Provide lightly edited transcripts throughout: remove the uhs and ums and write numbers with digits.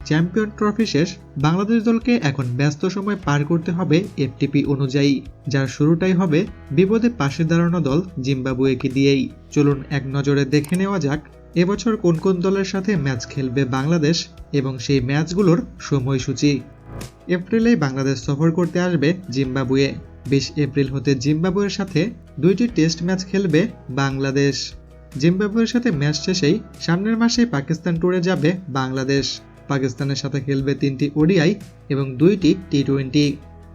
Champion trophy শেষ, বাংলাদেশ দলকে এখন ব্যস্ত সময় পার করতে হবে এফটিপি অনুযায়ী, যার শুরুটাই হবে বিপদে পাশে দাঁড়ানো দল জিম্বাবুয়েকে দিয়েই। চলুন এক নজরে দেখে নেওয়া যাক এবছর কোন কোন দলের সাথে ম্যাচ খেলবে বাংলাদেশ এবং সেই ম্যাচগুলোর সময়সূচি। এপ্রিলেই বাংলাদেশ সফর করতে আসবে জিম্বাবুয়ে। 20 এপ্রিল হতে জিম্বাবুয়ের সাথে 2টি টেস্ট ম্যাচ খেলবে বাংলাদেশ। জিম্বাবুয়ের সাথে ম্যাচ শেষেই সামনের মাসেই পাকিস্তান ট্যুরে যাবে বাংলাদেশ। পাকিস্তানের সাথে খেলবে 3টি ওডিআই এবং 2টি টি-20।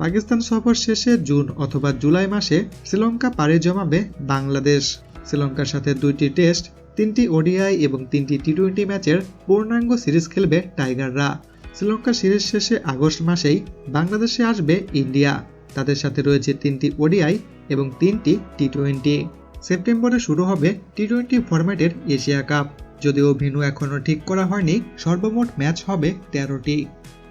পাকিস্তান সফর শেষে জুন অথবা জুলাই মাসে শ্রীলঙ্কা পাড়ি জমাবে বাংলাদেশ। শ্রীলঙ্কার সাথে 2টি টেস্ট, 3টি ওডিআই এবং 3টি টি-20 ম্যাচের পূর্ণাঙ্গ সিরিজ খেলবে টাইগাররা। শ্রীলঙ্কা সিরিজ শেষে আগস্ট মাসেই বাংলাদেশে আসবে ইন্ডিয়া। তাদের সাথে রয়েছে 3টি ওডিআই এবং 3টি টি-20। সেপ্টেম্বরে শুরু হবে টি-20 ফরম্যাটের এশিয়া কাপ। যদিও ভেন্যু এখনও ঠিক করা হয়নি, সর্বমোট ম্যাচ হবে 13টি।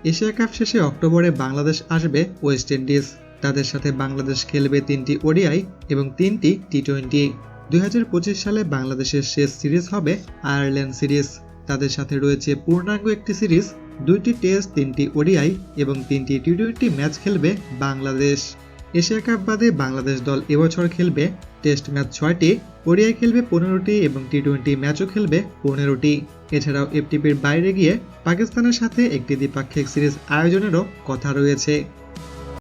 এশিয়া কাপ শেষে অক্টোবরে বাংলাদেশ আসবে ওয়েস্ট ইন্ডিজ। তাদের সাথে বাংলাদেশ খেলবে 3টি ওডিআই এবং 3টি টি-20। 2025 সালে বাংলাদেশের শেষ সিরিজ হবে আয়ারল্যান্ড সিরিজ। তাদের সাথে রয়েছে পূর্ণাঙ্গ একটি সিরিজ, 2টি টেস্ট, 3টি ওডিআই এবং 3টি টি-20 ম্যাচ খেলবে বাংলাদেশ। এশিয়া কাপ বাদে বাংলাদেশ দল এবছর খেলবে টেস্ট ম্যাচ 6টি, ওডিআই খেলবে 15টি এবং টি-20 ম্যাচও খেলবে 15টি। এছাড়াও এফটিপির বাইরে গিয়ে পাকিস্তানের সাথে একটি দ্বিপাক্ষিক সিরিজ আয়োজনেরও কথা রয়েছে।